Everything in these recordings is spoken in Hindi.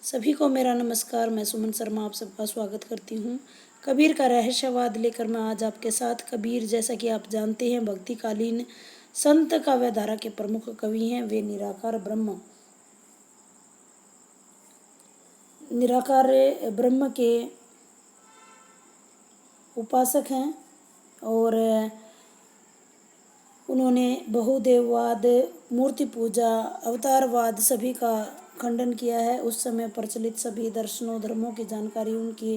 सभी को मेरा नमस्कार। मैं सुमन शर्मा आप सबका स्वागत करती हूँ। कबीर का रहस्यवाद लेकर मैं आज आपके साथ। कबीर, जैसा कि आप जानते हैं, भक्तिकालीन संत काव्यधारा के प्रमुख कवि हैं। वे निराकार ब्रह्म के उपासक हैं और उन्होंने बहुदेववाद, मूर्ति पूजा, अवतारवाद सभी का खंडन किया है। उस समय प्रचलित सभी दर्शनों, धर्मों की जानकारी उनके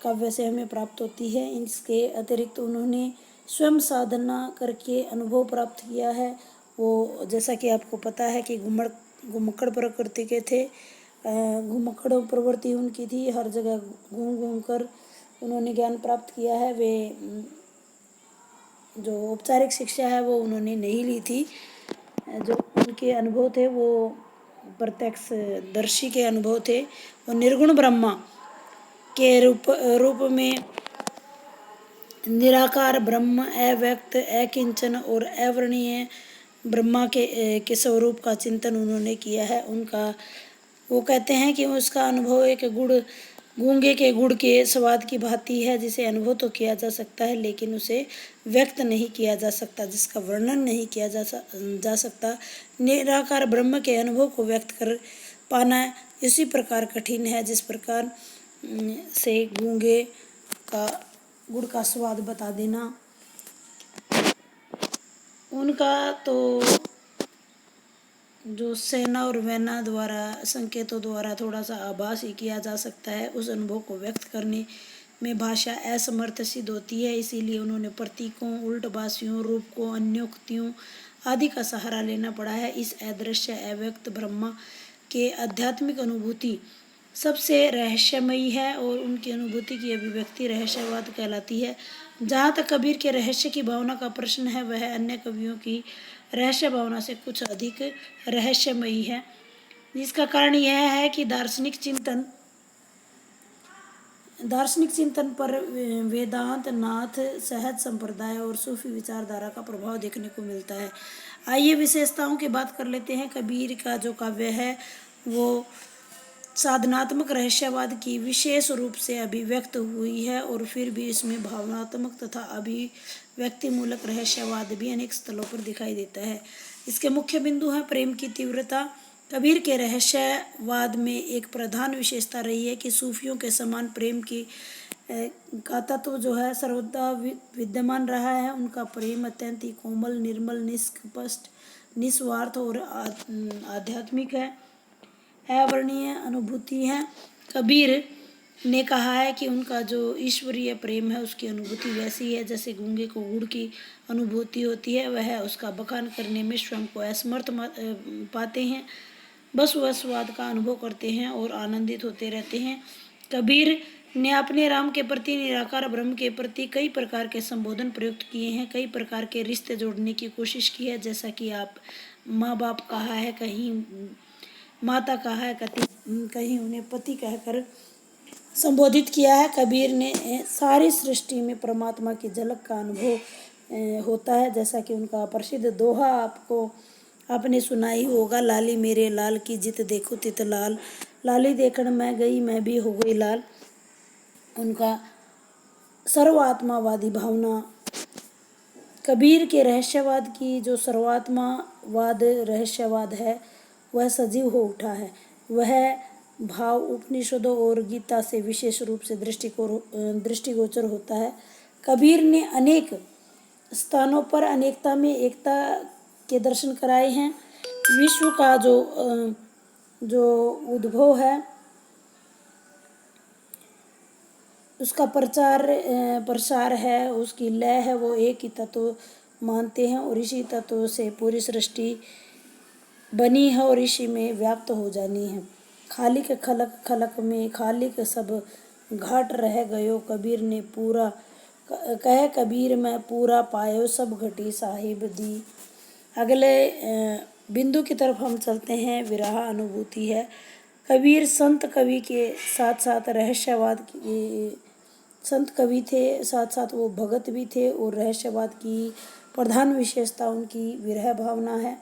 काव्य से हमें प्राप्त होती है। इसके अतिरिक्त उन्होंने स्वयं साधना करके अनुभव प्राप्त किया है। वो, जैसा कि आपको पता है, कि घुमक्कड़ प्रकृति के थे। घुमक्कड़ प्रवृत्ति उनकी थी। हर जगह घूम घूम कर उन्होंने ज्ञान प्राप्त किया है। वे जो औपचारिक शिक्षा है वो उन्होंने नहीं ली थी। जो उनके अनुभव थे वो प्रत्यक्षदर्शी के अनुभव थे। वो निर्गुण ब्रह्मा के रूप में निराकार ब्रह्म, अव्यक्त, अकिंचन और अवर्णीय ब्रह्मा के स्वरूप का चिंतन उन्होंने किया है। वो कहते हैं कि उसका अनुभव एक गूंगे के गुड़ के स्वाद की भांति है, जिसे अनुभव तो किया जा सकता है लेकिन उसे व्यक्त नहीं किया जा सकता, जिसका वर्णन नहीं किया जा सकता। निराकार ब्रह्म के अनुभव को व्यक्त कर पाना इसी प्रकार कठिन है जिस प्रकार से गूंगे का गुड़ का स्वाद बता देना। उनका तो जो सेना और वैना द्वारा, संकेतों द्वारा थोड़ा सा आभास ही किया जा सकता है। उस अनुभव को व्यक्त करने में भाषा असमर्थ सिद्ध होती है। इसीलिए उन्होंने प्रतीकों, उल्टबासियों, रूपकों, अन्योक्तियों आदि का सहारा लेना पड़ा है। इस अदृश्य, अव्यक्त ब्रह्मा के आध्यात्मिक अनुभूति सबसे रहस्यमयी है और उनकी अनुभूति की अभिव्यक्ति रहस्यवाद कहलाती है। जहाँ तक कबीर के रहस्य की भावना का प्रश्न है, वह अन्य कवियों की रहस्य भावना से कुछ अधिक रहस्यमयी है। जिसका कारण यह है कि दार्शनिक चिंतन पर वेदांत, नाथ, सहज संप्रदाय और सूफी विचारधारा का प्रभाव देखने को मिलता है। आइए विशेषताओं की बात कर लेते हैं। कबीर का जो काव्य है वो साधनात्मक रहस्यवाद की विशेष रूप से अभिव्यक्त हुई है और फिर भी इसमें भावनात्मक तथा अभिव्यक्तिमूलक रहस्यवाद भी अनेक स्थलों पर दिखाई देता है। इसके मुख्य बिंदु हैं प्रेम की तीव्रता। कबीर के रहस्यवाद में एक प्रधान विशेषता रही है कि सूफियों के समान प्रेम का तत्व जो है सर्वदा विद्यमान रहा है। उनका प्रेम अत्यंत ही कोमल, निर्मल, निष्कपट, निस्वार्थ और आध्यात्मिक है, अवर्णीय अनुभूति है। कबीर ने कहा है कि उनका जो ईश्वरीय प्रेम है उसकी अनुभूति वैसी है जैसे गूंगे को गुड़ की अनुभूति होती है। वह उसका बखान करने में स्वयं को असमर्थ पाते हैं, बस वह स्वाद का अनुभव करते हैं और आनंदित होते रहते हैं। कबीर ने अपने राम के प्रति, निराकार ब्रह्म के प्रति कई प्रकार के संबोधन प्रयुक्त किए हैं, कई प्रकार के रिश्ते जोड़ने की कोशिश की है। जैसा कि आप माँ बाप कहा है, कहीं माता कहा है, कहीं उन्हें पति कहकर संबोधित किया है। कबीर ने सारी सृष्टि में परमात्मा की झलक का अनुभव होता है। जैसा कि उनका प्रसिद्ध दोहा आपने सुना ही होगा, लाली मेरे लाल की जित देखो तित लाल, लाली देखण मैं गई मैं भी हो गई लाल। उनका सर्वात्मावादी भावना। कबीर के रहस्यवाद की जो सर्वात्मावाद रहस्यवाद है वह सजीव हो उठा है। वह भाव उपनिषदों और गीता से विशेष रूप से दृष्टिगोचर होता है। कबीर ने अनेक स्थानों पर अनेकता में एकता के दर्शन कराए हैं। विश्व का जो उद्भव है उसका प्रसार है, उसकी लय है, वो एक ही तत्व मानते हैं और इसी तत्व से पूरी सृष्टि बनी है और इसी में व्याप्त हो जानी है। खालिक खलक खलक में खालिक सब घाट रह गयो, कबीर ने पूरा कहे कबीर मैं पूरा पायो सब घटी साहिब दी। अगले बिंदु की तरफ हम चलते हैं। विरह अनुभूति है। कबीर संत कवि के साथ साथ रहस्यवाद की संत कवि थे, साथ साथ वो भगत भी थे और रहस्यवाद की प्रधान विशेषता उनकी विरह भावना है।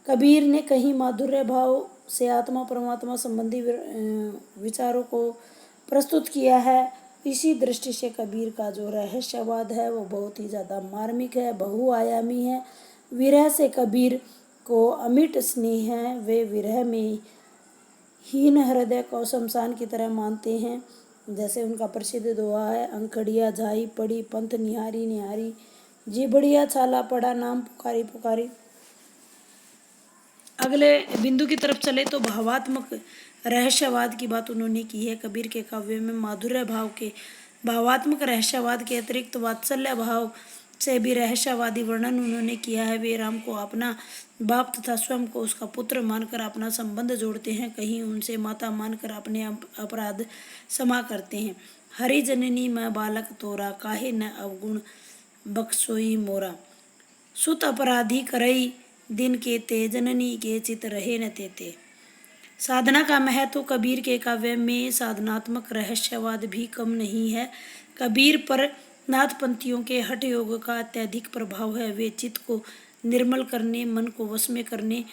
कबीर ने कहीं माधुर्य भाव से आत्मा परमात्मा संबंधी विचारों को प्रस्तुत किया है। इसी दृष्टि से कबीर का जो रहस्यवाद है वो बहुत ही ज़्यादा मार्मिक है, बहुआयामी है। विरह से कबीर को अमिट स्नेह है। वे विरह में हीन हृदय को शमशान की तरह मानते हैं। जैसे उनका प्रसिद्ध दोहा है, अंकड़िया जाई पड़ी पंथ निहारी निहारी, जी बढ़िया छाला पड़ा नाम पुकारी पुकारी। अगले बिंदु की तरफ चले तो भावात्मक रहस्यवाद की बात उन्होंने की है। कबीर के काव्य में माधुर्य भाव के भावात्मक रहस्यवाद के अतिरिक्त वात्सल्य भाव से भी रहस्यवादी वर्णन उन्होंने किया है। वे राम को अपना बाप तथा स्वयं को उसका पुत्र मानकर अपना संबंध जोड़ते हैं, कहीं उनसे माता मानकर अपने अपराध क्षमा करते हैं। हरि जननी मैं बालक तोरा, काहे न अवगुण बख्शोई मोरा, सुत अपराधी करई दिन के ते, जननी के चित रहे न तेते। साधना का महत्व कबीर के काव्य में साधनात्मक रहस्यवाद भी कम नहीं है। कबीर पर नाथपंथियों के हठ योग का अत्यधिक प्रभाव है। वे चित्त को निर्मल करने, मन को वश में करने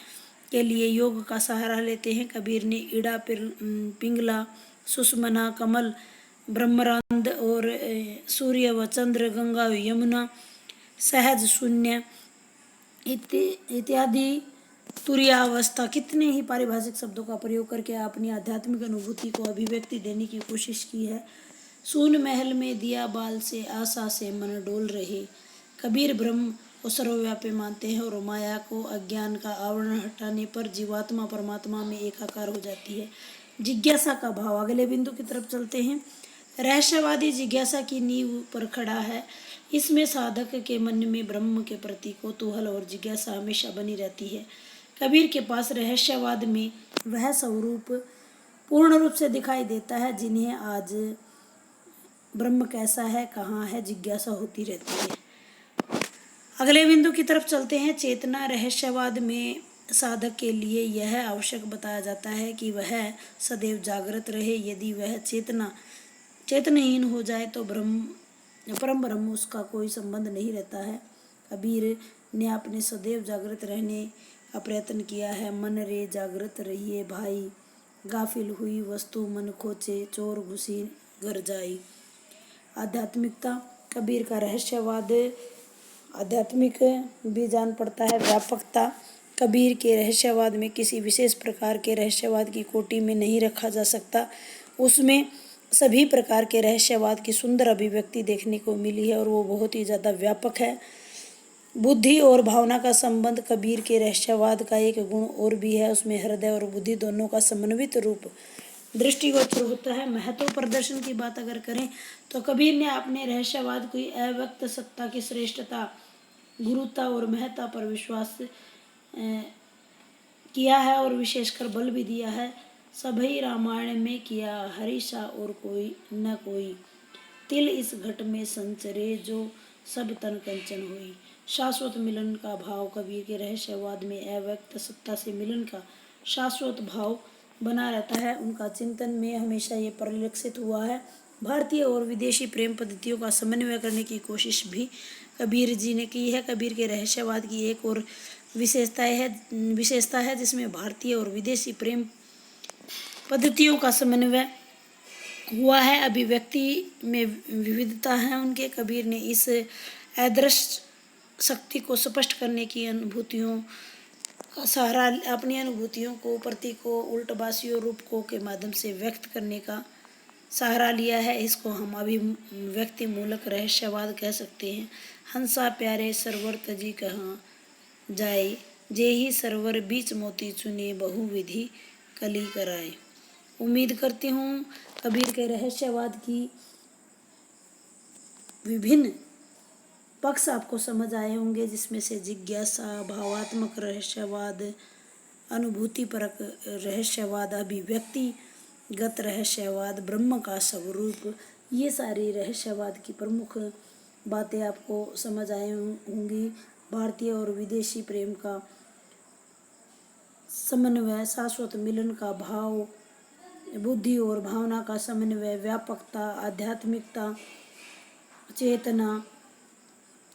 के लिए योग का सहारा लेते हैं। कबीर ने इड़ा, पिंगला, सुषमना, कमल, ब्रह्मरांद और सूर्य व चंद्र, गंगा यमुना, सहज शून्य इत्यादि तुरीयावस्था, कितने ही पारिभाषिक शब्दों का प्रयोग करके अपनी आध्यात्मिक अनुभूति को अभिव्यक्ति देने की कोशिश की है। सून महल में दिया बाल से, आशा से मन डोल रहे। कबीर ब्रह्म को सर्वव्यापी मानते हैं और माया को, अज्ञान का आवरण हटाने पर जीवात्मा परमात्मा में एकाकार हो जाती है। जिज्ञासा का भाव, अगले बिंदु की तरफ चलते हैं। रहस्यवादी जिज्ञासा की नींव पर खड़ा है। इसमें साधक के मन में ब्रह्म के प्रति कौतूहल और जिज्ञासा हमेशा बनी रहती है। कबीर के पास रहस्यवाद में वह स्वरूप पूर्ण रूप से दिखाई देता है जिन्हें आज ब्रह्म कैसा है, कहाँ है, जिज्ञासा होती रहती है। अगले बिंदु की तरफ चलते हैं। चेतना रहस्यवाद में साधक के लिए यह आवश्यक बताया जाता है कि वह सदैव जागृत रहे। यदि वह चेतनहीन हो जाए तो परम ब्रह्म उसका कोई संबंध नहीं रहता है। कबीर ने अपने सदैव जागृत रहने का प्रयत्न किया है। मन रे जागृत रहिए भाई, गाफिल हुई वस्तु मन खोचे, चोर घुसी घर जाई। आध्यात्मिकता, कबीर का रहस्यवाद आध्यात्मिक भी जान पड़ता है। व्यापकता, कबीर के रहस्यवाद में किसी विशेष प्रकार के रहस्यवाद की कोटि में नहीं रखा जा सकता। उसमें सभी प्रकार के रहस्यवाद की सुंदर अभिव्यक्ति देखने को मिली है और वो बहुत ही ज़्यादा व्यापक है। बुद्धि और भावना का संबंध कबीर के रहस्यवाद का एक गुण और भी है। उसमें हृदय और बुद्धि दोनों का समन्वित रूप दृष्टिगोचर होता है। महत्व प्रदर्शन की बात अगर करें तो कबीर ने अपने रहस्यवाद की अव्यक्त सत्ता की श्रेष्ठता, गुरुता और महत्ता पर विश्वास किया है और विशेषकर बल भी दिया है। सभई रामायण में किया हरिषा और कोई न कोई, तिल इस घट में संचरे जो सब तन कंचन हुई। शाश्वत मिलन का भाव, कबीर के रहस्यवाद में अव्यक्त सत्ता से मिलन का शाश्वत भाव बना रहता है। उनका चिंतन में हमेशा ये परिलक्षित हुआ है। भारतीय और विदेशी प्रेम पद्धतियों का समन्वय करने की कोशिश भी कबीर जी ने की है। कबीर के रहस्यवाद की एक और विशेषता है जिसमें भारतीय और विदेशी प्रेम पद्धतियों का समन्वय हुआ है। अभिव्यक्ति में विविधता है उनके। कबीर ने इस अदृश्य शक्ति को स्पष्ट करने की अनुभूतियों का सहारा, अपनी अनुभूतियों को, प्रतीकों, उल्टबासियों, रूपकों के माध्यम से व्यक्त करने का सहारा लिया है। इसको हम अभिव्यक्ति मूलक रहस्यवाद कह सकते हैं। हंसा प्यारे सरवर तजी कहाँ जाए, जेहि सरवर बीच मोती चुने, बहुविधि कली कराए। उम्मीद करती हूँ कबीर के रहस्यवाद की विभिन्न पक्ष आपको समझ आए होंगे, जिसमें से जिज्ञासा, भावात्मक रहस्यवाद, अनुभूतिपरक रहस्यवाद, अभिव्यक्तिगत रहस्यवाद, ब्रह्म का स्वरूप, ये सारी रहस्यवाद की प्रमुख बातें आपको समझ आए होंगी। भारतीय और विदेशी प्रेम का समन्वय, शाश्वत मिलन का भाव, बुद्धि और भावना का समन्वय, व्यापकता, आध्यात्मिकता, चेतना,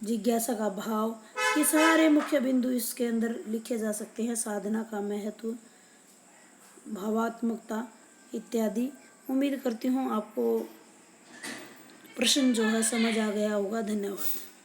जिज्ञासा का भाव, ये सारे मुख्य बिंदु इसके अंदर लिखे जा सकते हैं। साधना का महत्व, भावात्मकता इत्यादि। उम्मीद करती हूँ आपको प्रश्न जो है समझ आ गया होगा। धन्यवाद।